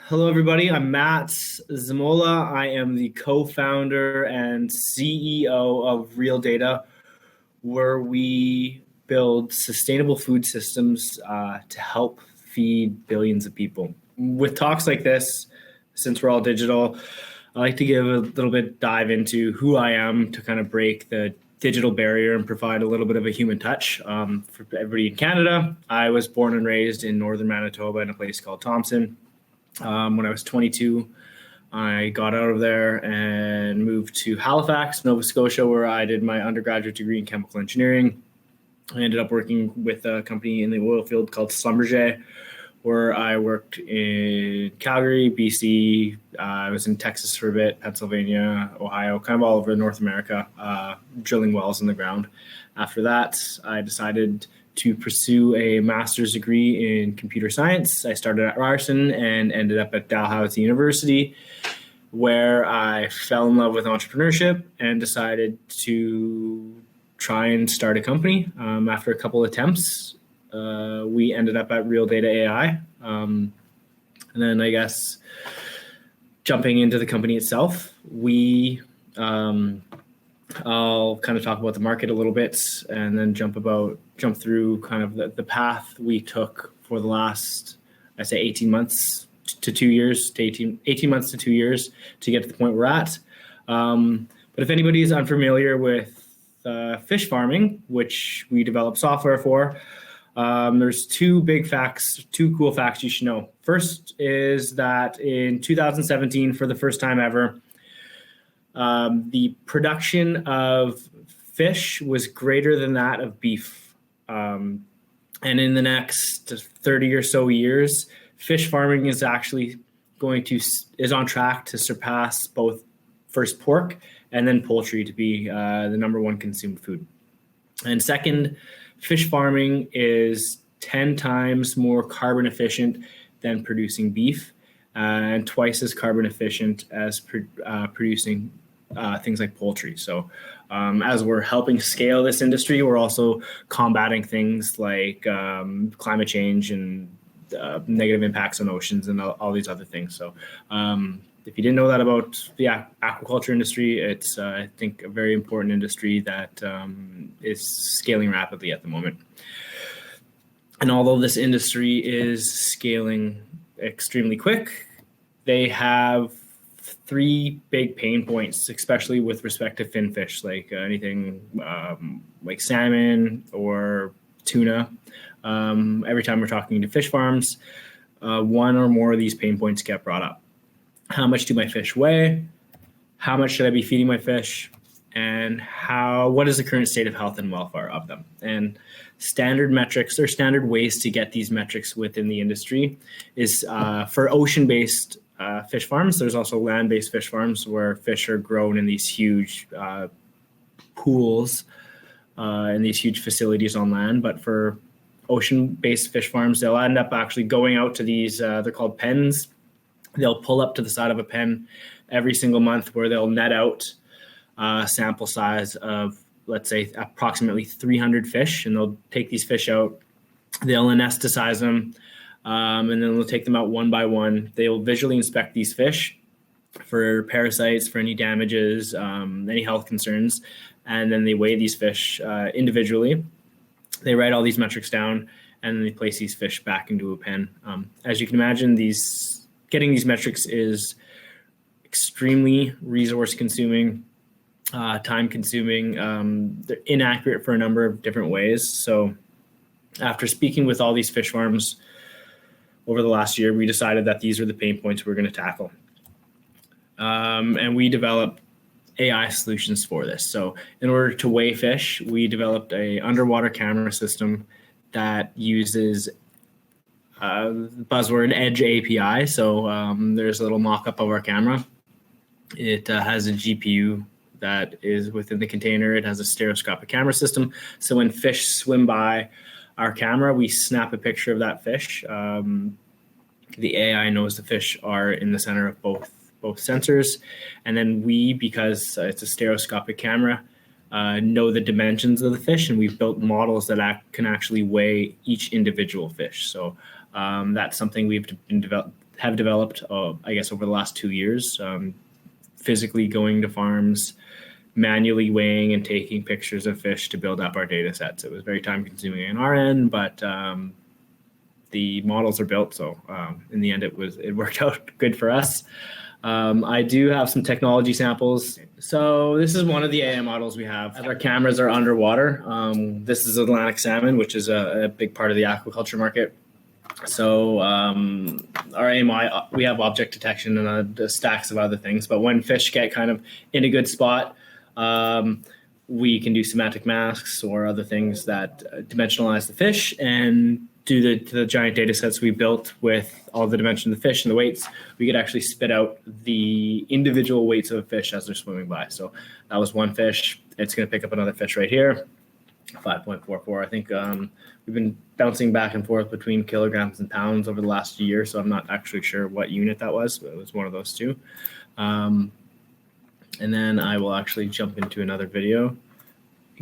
Hello, everybody. I'm Matt Zimola. I am the co-founder and CEO of ReelData, where we build sustainable food systems to help feed billions of people. With talks like this, since we're all digital, I like to give a little bit dive into who I am to kind of break the digital barrier and provide a little bit of a human touch for everybody in Canada. I was born and raised in northern Manitoba in a place called Thompson. When I was 22, I got out of there and moved to Halifax, Nova Scotia, where I did my undergraduate degree in chemical engineering. I ended up working with a company in the oil field called Schlumberger, where I worked in Calgary, BC. I was in Texas for a bit, Pennsylvania, Ohio, kind of all over North America, drilling wells in the ground. After that, I decided to pursue a master's degree in computer science. I started at Ryerson and ended up at Dalhousie University, where I fell in love with entrepreneurship and decided to try and start a company. After a couple attempts, we ended up at ReelData AI. And then I guess jumping into the company itself, I'll kind of talk about the market a little bit and then jump through kind of the path we took for the last, I say 18 months to 2 years, to 18 months to 2 years to get to the point we're at. But if anybody is unfamiliar with fish farming, which we develop software for, there's two cool facts you should know. First is that in 2017, for the first time ever, the production of fish was greater than that of beef. And in the next 30 or so years, fish farming is actually is on track to surpass both first pork and then poultry to be the number one consumed food. And second, fish farming is 10 times more carbon efficient than producing beef and twice as carbon efficient as producing things like poultry. So as we're helping scale this industry, we're also combating things like climate change and negative impacts on oceans and all these other things. So if you didn't know that about the aquaculture industry, it's, I think, a very important industry that is scaling rapidly at the moment. And although this industry is scaling extremely quick, they have three big pain points, especially with respect to fin fish, like anything like salmon or tuna. Every time we're talking to fish farms, one or more of these pain points get brought up. How much do my fish weigh? How much should I be feeding my fish? And what is the current state of health and welfare of them? And standard metrics or standard ways to get these metrics within the industry is for ocean-based fish farms. There's also land-based fish farms where fish are grown in these huge pools and these huge facilities on land. But for ocean-based fish farms, they'll end up actually going out to these, they're called pens. They'll pull up to the side of a pen every single month where they'll net out a sample size of, let's say, approximately 300 fish, and they'll take these fish out, they'll anesthetize them, and then they'll take them out one by one. They'll visually inspect these fish for parasites, for any damages, any health concerns, and then they weigh these fish individually. They write all these metrics down, and then they place these fish back into a pen. As you can imagine, getting these metrics is extremely resource consuming, time consuming. They're inaccurate for a number of different ways. So after speaking with all these fish farms over the last year, we decided that these are the pain points we're going to tackle. And we developed AI solutions for this. So in order to weigh fish, we developed a underwater camera system that uses buzzword Edge API. So there's a little mock-up of our camera. It has a GPU that is within the container. It has a stereoscopic camera system. So when fish swim by our camera, we snap a picture of that fish. The AI knows the fish are in the center of both sensors. And then because it's a stereoscopic camera, know the dimensions of the fish. And we've built models that can actually weigh each individual fish. So that's something we've been have developed, I guess, over the last 2 years, physically going to farms, manually weighing and taking pictures of fish to build up our data sets. It was very time consuming on our end, but the models are built. So in the end, it worked out good for us. I do have some technology samples. So this is one of the AI models we have. As our cameras are underwater, this is Atlantic salmon, which is a big part of the aquaculture market. So our AMI, we have object detection and stacks of other things. But when fish get kind of in a good spot, we can do semantic masks or other things that dimensionalize the fish and due to the giant data sets we built with all the dimensions of the fish and the weights, we could actually spit out the individual weights of a fish as they're swimming by. So that was one fish. It's going to pick up another fish right here, 5.44. I think we've been bouncing back and forth between kilograms and pounds over the last year, so I'm not actually sure what unit that was, but it was one of those two. And then I will actually jump into another video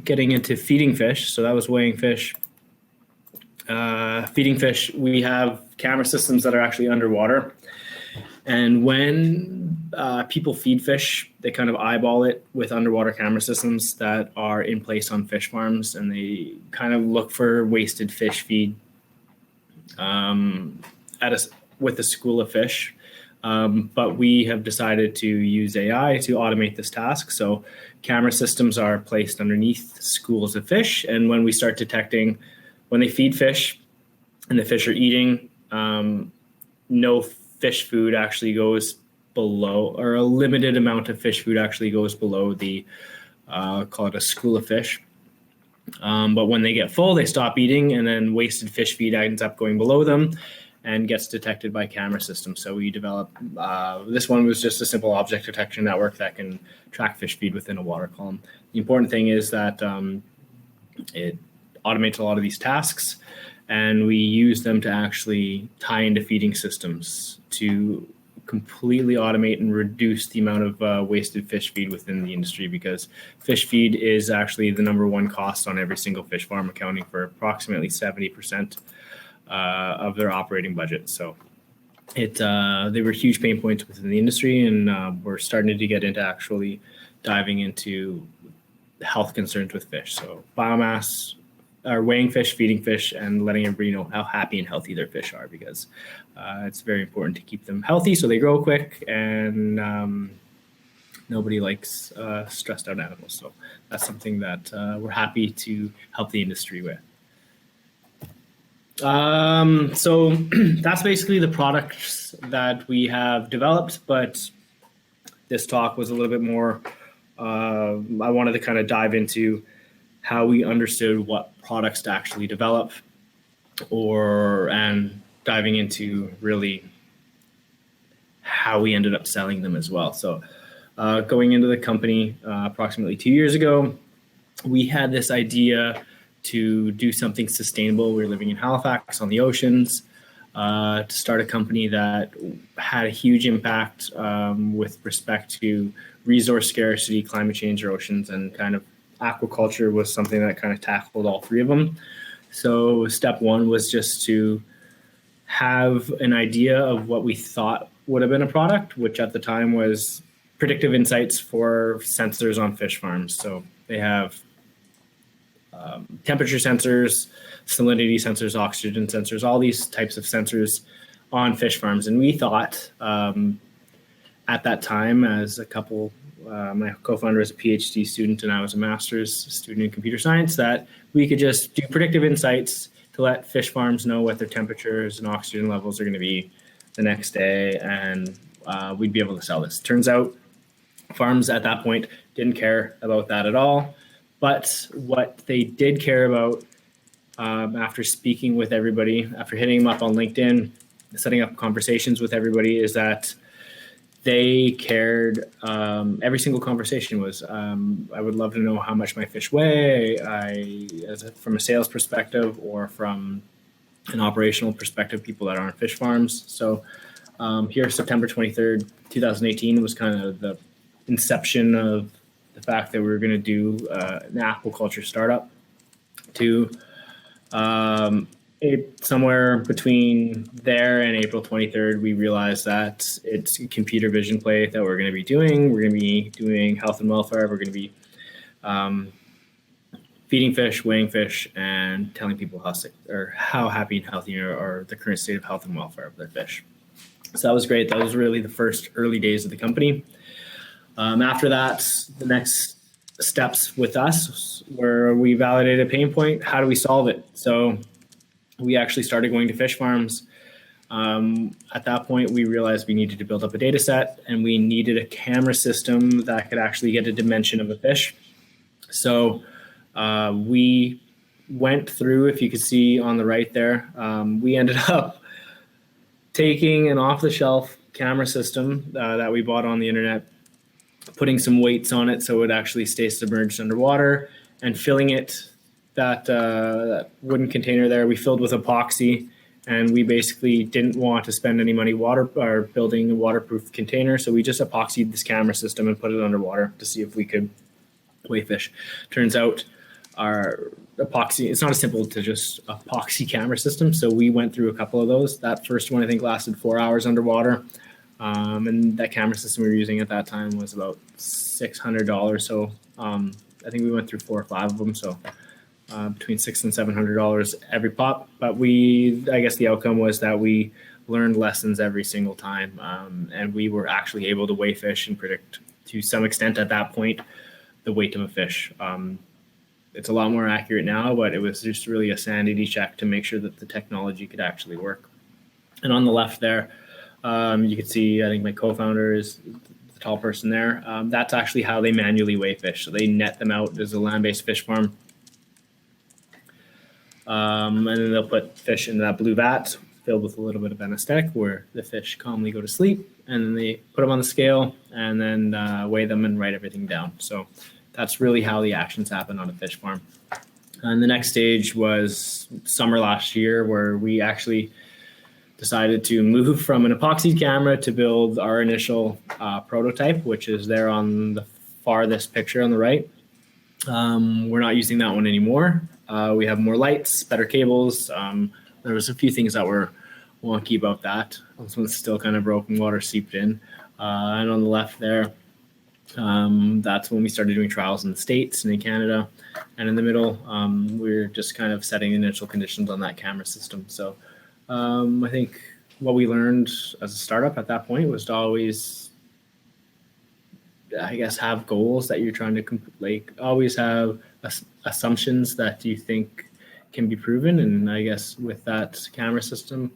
getting into feeding fish. So that was weighing fish. Feeding fish, we have camera systems that are actually underwater. And when people feed fish, they kind of eyeball it with underwater camera systems that are in place on fish farms, and they kind of look for wasted fish feed with a school of fish. But we have decided to use AI to automate this task. So camera systems are placed underneath schools of fish. And when we start detecting, when they feed fish and the fish are eating, no fish food actually goes below, or a limited amount of fish food actually goes below the, call it a school of fish. But when they get full, they stop eating, and then wasted fish feed ends up going below them and gets detected by camera systems. So we developed, this one was just a simple object detection network that can track fish feed within a water column. The important thing is that it automates a lot of these tasks, and we use them to actually tie into feeding systems to completely automate and reduce the amount of wasted fish feed within the industry, because fish feed is actually the #1 cost on every single fish farm, accounting for approximately 70% of their operating budget. So they were huge pain points within the industry, and we're starting to get into actually diving into health concerns with fish. So biomass, or weighing fish, feeding fish, and letting everybody know how happy and healthy their fish are, because it's very important to keep them healthy so they grow quick, and nobody likes stressed out animals. So that's something that we're happy to help the industry with. So that's basically the products that we have developed, but this talk was a little bit more, I wanted to kind of dive into how we understood what products to actually develop, and diving into really how we ended up selling them as well. So going into the company approximately 2 years ago, we had this idea to do something sustainable. We were living in Halifax on the oceans, to start a company that had a huge impact with respect to resource scarcity, climate change, or oceans, and kind of aquaculture was something that kind of tackled all three of them. So step one was just to have an idea of what we thought would have been a product, which at the time was predictive insights for sensors on fish farms. So they have temperature sensors, salinity sensors, oxygen sensors, all these types of sensors on fish farms. And we thought at that time, as a couple, my co-founder is a PhD student and I was a master's student in computer science, that we could just do predictive insights to let fish farms know what their temperatures and oxygen levels are going to be the next day, and we'd be able to sell this. Turns out farms at that point didn't care about that at all. But what they did care about, after speaking with everybody, after hitting them up on LinkedIn, setting up conversations with everybody, is that they cared. Every single conversation was, I would love to know how much my fish weigh, from a sales perspective or from an operational perspective, people that aren't fish farms. So here, September 23rd, 2018 was kind of the inception of the fact that we were going to do an aquaculture startup to somewhere between there and April 23rd, we realized that it's a computer vision play that we're going to be doing. We're going to be doing health and welfare. We're going to be feeding fish, weighing fish, and telling people how sick or how happy and healthy or the current state of health and welfare of their fish. So that was great. That was really the first early days of the company. After that, the next steps with us where we validated a pain point. How do we solve it? So we actually started going to fish farms. At that point, we realized we needed to build up a data set and we needed a camera system that could actually get a dimension of a fish. So we went through, if you could see on the right there, we ended up taking an off-the-shelf camera system that we bought on the internet, putting some weights on it so it actually stays submerged underwater, and filling it, that wooden container there, we filled with epoxy, and we basically didn't want to spend any money building a waterproof container, so we just epoxied this camera system and put it underwater to see if we could weigh fish. Turns out our epoxy, it's not as simple to just epoxy camera system, so we went through a couple of those. That first one I think lasted 4 hours underwater. And that camera system we were using at that time was about $600. So I think we went through 4 or 5 of them. So between $600 and $700 every pop. But I guess the outcome was that we learned lessons every single time. And we were actually able to weigh fish and predict to some extent at that point the weight of a fish. It's a lot more accurate now, but it was just really a sanity check to make sure that the technology could actually work. And on the left there, you can see, I think my co-founder is the tall person there. That's actually how they manually weigh fish. So they net them out. There's a land-based fish farm. And then they'll put fish in that blue vat filled with a little bit of anesthetic where the fish calmly go to sleep. And then they put them on the scale and then weigh them and write everything down. So that's really how the actions happen on a fish farm. And the next stage was summer last year where we actually decided to move from an epoxy camera to build our initial prototype, which is there on the farthest picture on the right. We're not using that one anymore. We have more lights, better cables. There was a few things that were wonky about that. This one's still kind of broken, water seeped in. And on the left there, that's when we started doing trials in the States and in Canada. And in the middle, we're just kind of setting initial conditions on that camera system. So I think what we learned as a startup at that point was to always, I guess, have goals that you're trying to always have assumptions that you think can be proven. And I guess with that camera system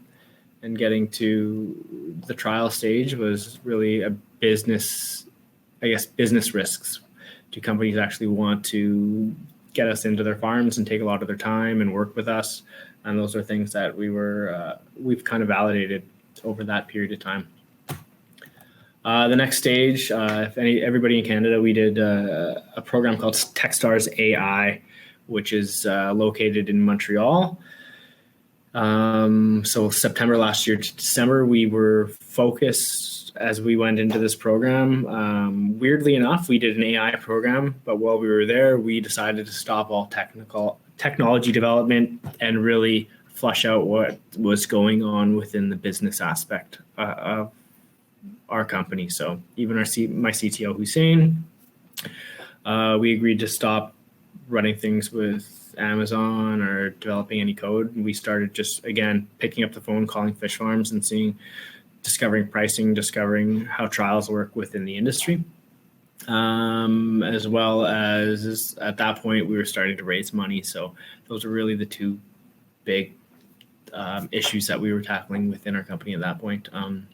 and getting to the trial stage was really a business risks. Do companies actually want to get us into their farms and take a lot of their time and work with us? And those are things that we've kind of validated over that period of time. The next stage, everybody in Canada, we did a program called Techstars AI, which is located in Montreal. So September last year to December, we were focused as we went into this program. Weirdly enough, we did an AI program, but while we were there, we decided to stop all technology development and really flush out what was going on within the business aspect of our company. So even my CTO, Hussein, we agreed to stop running things with Amazon or developing any code. We started just, again, picking up the phone, calling fish farms and discovering pricing, discovering how trials work within the industry. As well as at that point, we were starting to raise money. So those are really the two big issues that we were tackling within our company at that point. I don't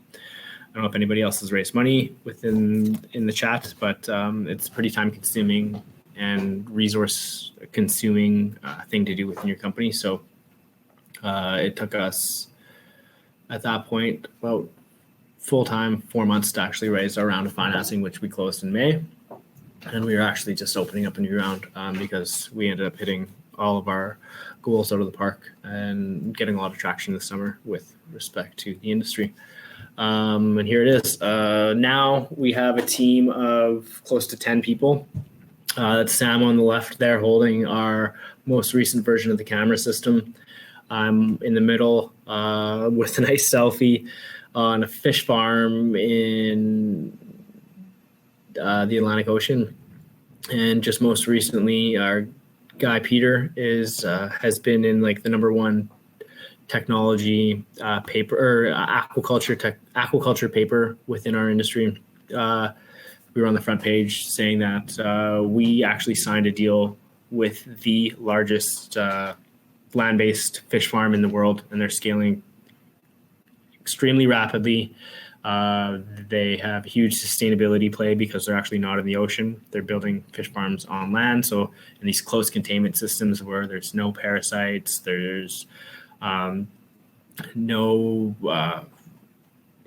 know if anybody else has raised money in the chat, but it's pretty time consuming and resource consuming thing to do within your company. So it took us at that point about full-time 4 months to actually raise our round of financing, which we closed in May. And we were actually just opening up a new round because we ended up hitting all of our goals out of the park and getting a lot of traction this summer with respect to the industry. And here it is. Now we have a team of close to 10 people. That's Sam on the left there holding our most recent version of the camera system. I'm in the middle with a nice selfie on a fish farm in the Atlantic Ocean. And just most recently, our guy Peter has been in like the number one technology paper or aquaculture paper within our industry. We were on the front page saying that we actually signed a deal with the largest land-based fish farm in the world, and they're scaling extremely rapidly. They have a huge sustainability play because they're actually not in the ocean. They're building fish farms on land. So in these close containment systems where there's no parasites, there's no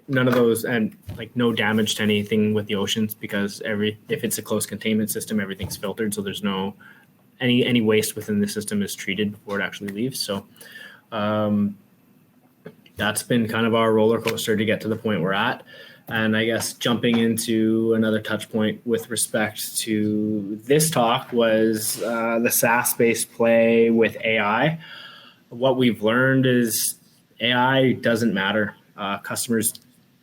none of those, and like no damage to anything with the oceans, because if it's a close containment system, everything's filtered. So there's no any waste within the system is treated before it actually leaves. So that's been kind of our roller coaster to get to the point we're at. And I guess jumping into another touch point with respect to this talk was the SaaS-based play with AI. What we've learned is AI doesn't matter. Customers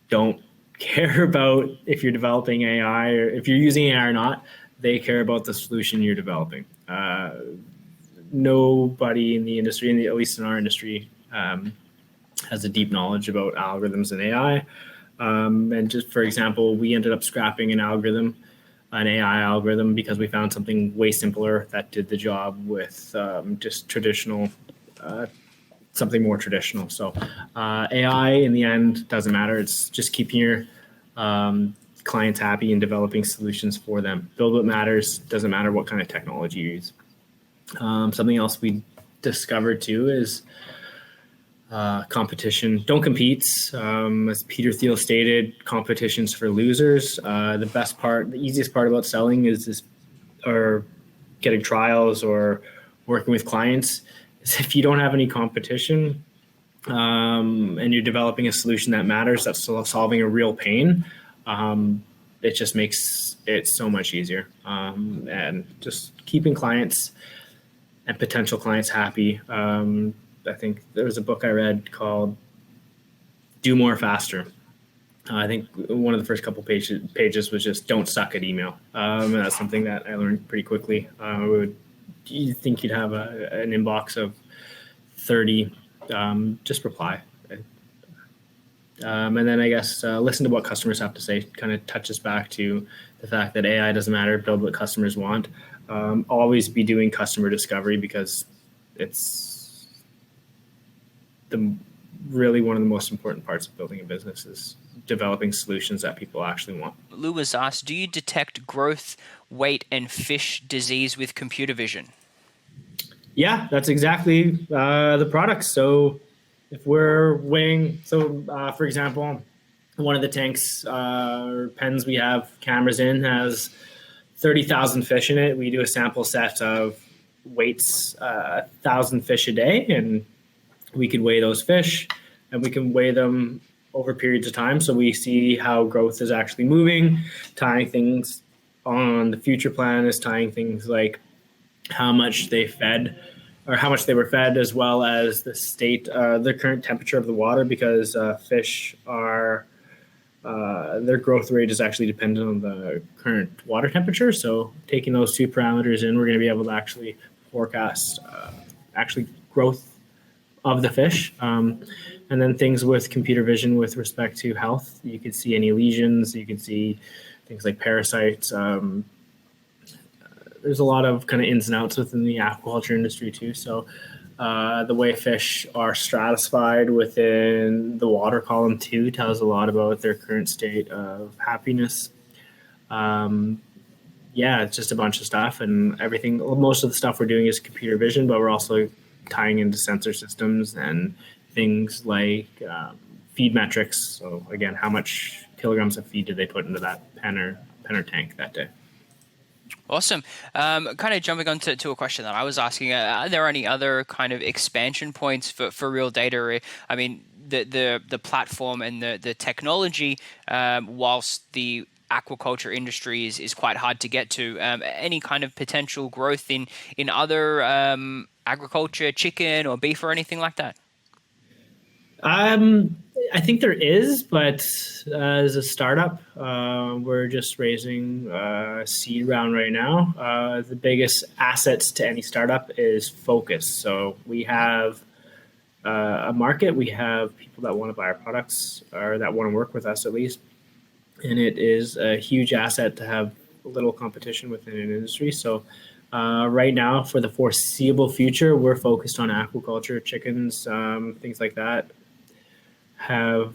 don't care about if you're developing AI or if you're using AI or not. They care about the solution you're developing. Nobody in the industry, at least in our industry, has a deep knowledge about algorithms and AI. And just for example, we ended up scrapping an AI algorithm, because we found something way simpler that did the job with just traditional, something more traditional. So AI in the end doesn't matter. It's just keeping your clients happy and developing solutions for them. Build what matters. Doesn't matter what kind of technology you use. Something else we discovered too is competition. Don't compete. As Peter Thiel stated, competition's for losers. The easiest part about selling or getting trials or working with clients is if you don't have any competition and you're developing a solution that matters, that's solving a real pain. It just makes it so much easier. And just keeping clients and potential clients happy. I think there was a book I read called Do More Faster. I think one of the first couple pages was just don't suck at email. And that's something that I learned pretty quickly. You think you'd have an inbox of 30, just reply. And then I guess listen to what customers have to say. Kind of touches back to the fact that AI doesn't matter, build what customers want. Always be doing customer discovery, because it's really one of the most important parts of building a business is developing solutions that people actually want. Lou was asked, do you detect growth, weight, and fish disease with computer vision? Yeah, that's exactly the product. So if we're weighing, for example, one of the tanks or pens we have cameras in has 30,000 fish in it. We do a sample set of weights, 1,000 fish a day, and we can weigh those fish, and we can weigh them over periods of time. So we see how growth is actually moving, tying things on the future plan is tying things like how much they fed or how much they were fed, as well as the state, the current temperature of the water, because fish are, their growth rate is actually dependent on the current water temperature. So taking those two parameters in, we're going to be able to actually forecast actually growth of the fish. And then things with computer vision with respect to health, you can see any lesions, you can see things like parasites. There's a lot of kind of ins and outs within the aquaculture industry too. So the way fish are stratified within the water column too tells a lot about their current state of happiness. Yeah, it's just a bunch of stuff, and everything. Most of the stuff we're doing is computer vision, but we're also tying into sensor systems and things like feed metrics. So again, how much kilograms of feed did they put into that pen or tank that day? Awesome. Kind of jumping on to a question that I was asking, are there any other kind of expansion points for ReelData? I mean, the platform and the technology, whilst the aquaculture industry is quite hard to get to, any kind of potential growth in other agriculture, chicken or beef or anything like that? I think there is, but as a startup, we're just raising seed round right now. The biggest assets to any startup is focus. So we have a market, we have people that want to buy our products or that want to work with us at least, and it is a huge asset to have little competition within an industry. So right now, for the foreseeable future, we're focused on aquaculture, chickens, things like that. Have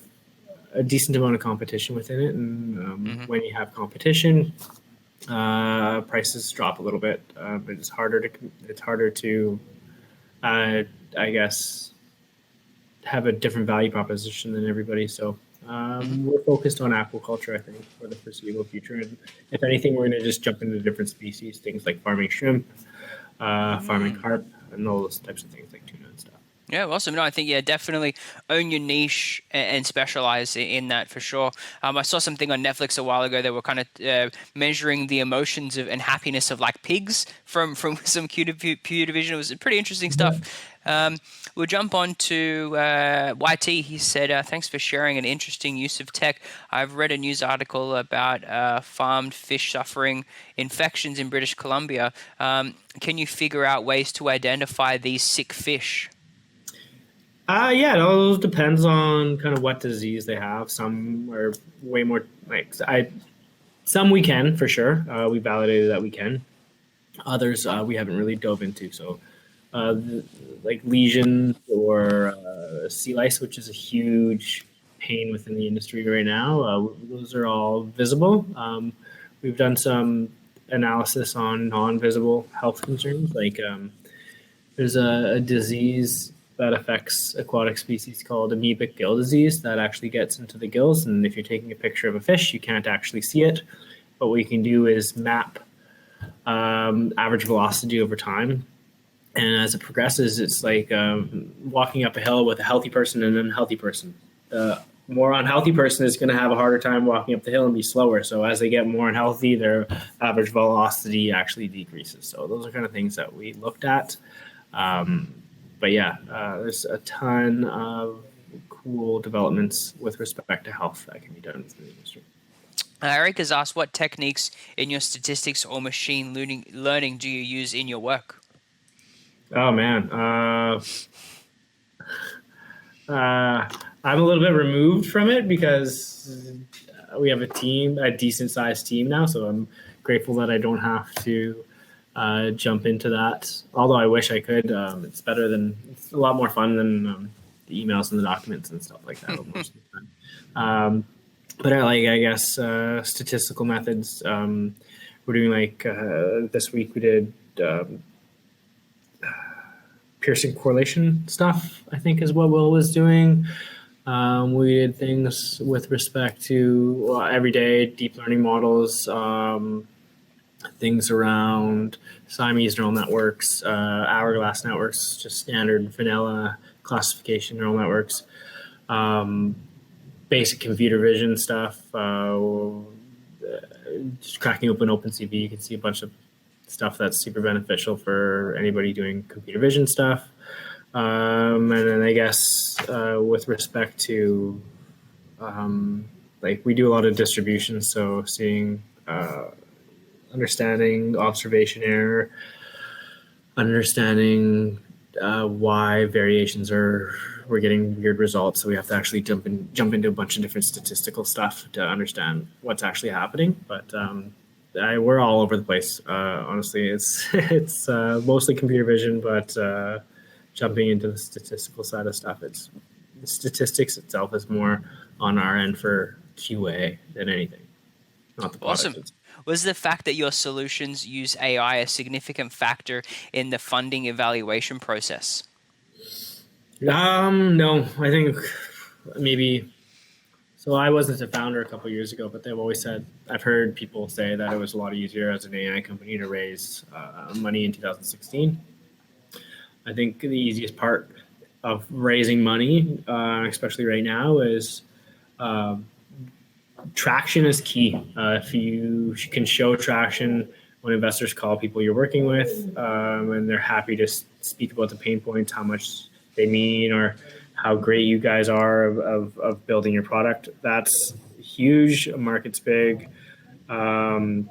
a decent amount of competition within it, and Hmm. when you have competition, prices drop a little bit. But it's harder to I guess have a different value proposition than everybody. So Hmm. we're focused on aquaculture, I think, for the foreseeable future. And if anything, we're going to just jump into different species, things like farming shrimp, farming carp, and all those types of things like tuna and stuff. Yeah, awesome. No, I think yeah, definitely own your niche and specialize in that for sure. I saw something on Netflix a while ago. They were kind of measuring the emotions of and happiness of like pigs from some computer vision. It was pretty interesting stuff. We'll jump on to YT. He said, "Thanks for sharing an interesting use of tech. I've read a news article about farmed fish suffering infections in British Columbia. Can you figure out ways to identify these sick fish?" Yeah, it all depends on kind of what disease they have. Some are way more like some we can for sure. We validated that we can. Others we haven't really dove into. So uh, like lesions or sea lice, which is a huge pain within the industry right now. Those are all visible. We've done some analysis on non-visible health concerns, like there's a disease that affects aquatic species called amoebic gill disease that actually gets into the gills. And if you're taking a picture of a fish, you can't actually see it. But what you can do is map average velocity over time. And as it progresses, it's like walking up a hill with a healthy person and an unhealthy person. The more unhealthy person is going to have a harder time walking up the hill and be slower. So as they get more unhealthy, their average velocity actually decreases. So those are kind of things that we looked at. Um, but yeah, there's a ton of cool developments with respect to health that can be done within the industry. Eric has asked, what techniques in your statistics or machine learning do you use in your work? Oh man, I'm a little bit removed from it because we have a decent sized team now. So I'm grateful that I don't have to jump into that. Although I wish I could. It's a lot more fun than the emails and the documents and stuff like that most of the time. But I guess statistical methods. We're doing this week we did Pearson correlation stuff, I think is what Will was doing. We did things with respect to everyday deep learning models, things around Siamese neural networks, hourglass networks, just standard vanilla classification neural networks, um, basic computer vision stuff, just cracking open OpenCV. You can see a bunch of stuff that's super beneficial for anybody doing computer vision stuff. And then I guess with respect to we do a lot of distribution, so seeing understanding observation error, understanding why variations are we're getting weird results. So we have to actually jump into a bunch of different statistical stuff to understand what's actually happening. But we're all over the place. Honestly, it's mostly computer vision, but jumping into the statistical side of stuff, it's the statistics itself is more on our end for QA than anything, not the product. Awesome. Was the fact that your solutions use AI a significant factor in the funding evaluation process? No, I think maybe. So I wasn't a founder a couple of years ago, but they've always said I've heard people say that it was a lot easier as an AI company to raise money in 2016. I think the easiest part of raising money, especially right now, is uh, traction is key. If you can show traction when investors call people you're working with, and they're happy to speak about the pain points, how much they mean, or how great you guys are of building your product. That's huge. Market's big. Sorry,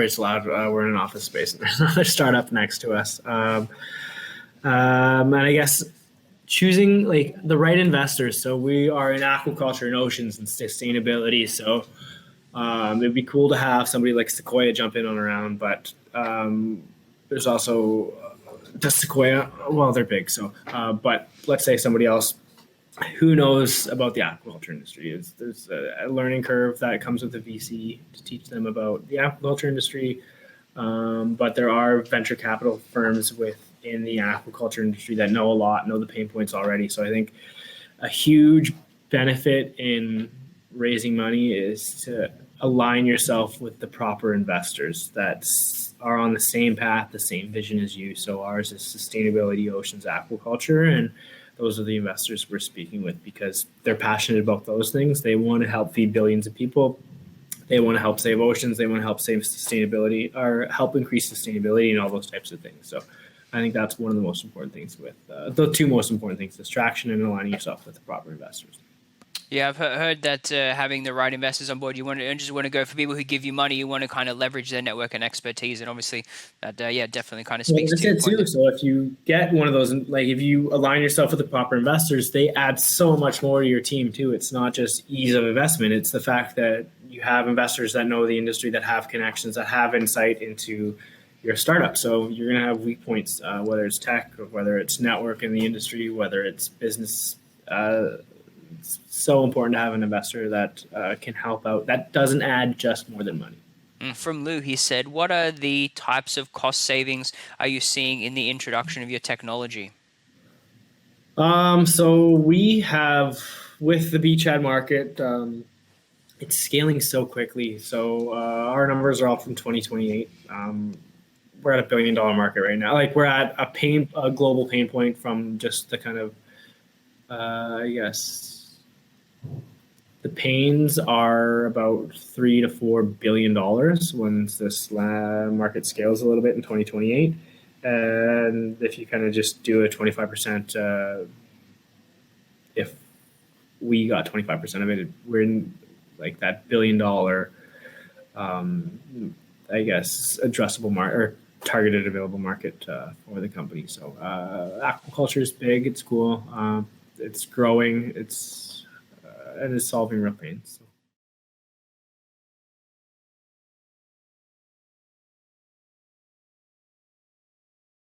it's loud. We're in an office space and there's another startup next to us. And I guess choosing like the right investors. So we are in aquaculture and oceans and sustainability. So it'd be cool to have somebody like Sequoia jump in on a round, but there's also does Sequoia. Well, they're big. So, but let's say somebody else who knows about the aquaculture industry. There's a learning curve that comes with the VC to teach them about the aquaculture industry. But there are venture capital firms within the aquaculture industry that know a lot, know the pain points already. So I think a huge benefit in raising money is to align yourself with the proper investors that are on the same path, the same vision as you. So ours is sustainability, oceans, aquaculture, and those are the investors we're speaking with because they're passionate about those things. They want to help feed billions of people. They want to help save oceans. They want to help save sustainability or help increase sustainability and all those types of things. So I think that's one of the most important things with the two most important things, distraction and aligning yourself with the proper investors. Yeah, I've heard that having the right investors on board, you don't just want to go for people who give you money. You want to kind of leverage their network and expertise, and obviously that definitely kind of speaks to your point. So if you get one of those, like if you align yourself with the proper investors, they add so much more to your team too. It's not just ease of investment; it's the fact that you have investors that know the industry, that have connections, that have insight into your startup. So you're going to have weak points, whether it's tech or whether it's network in the industry, whether it's business. It's so important to have an investor that can help out. That doesn't add just more than money. From Lou, he said, what are the types of cost savings are you seeing in the introduction of your technology? So we have, with the beachhead market, it's scaling so quickly. So our numbers are all from 2028. We're at $1 billion market right now. Like we're at a global pain point from just the kind of, I guess, the pains are about $3 to $4 billion once this market scales a little bit in 2028. And if you kind of just do a 25%, if we got 25% of it, we're in like that $1 billion, I guess, addressable market or targeted available market for the company. So aquaculture is big. It's cool. It's growing. And it's solving real pains.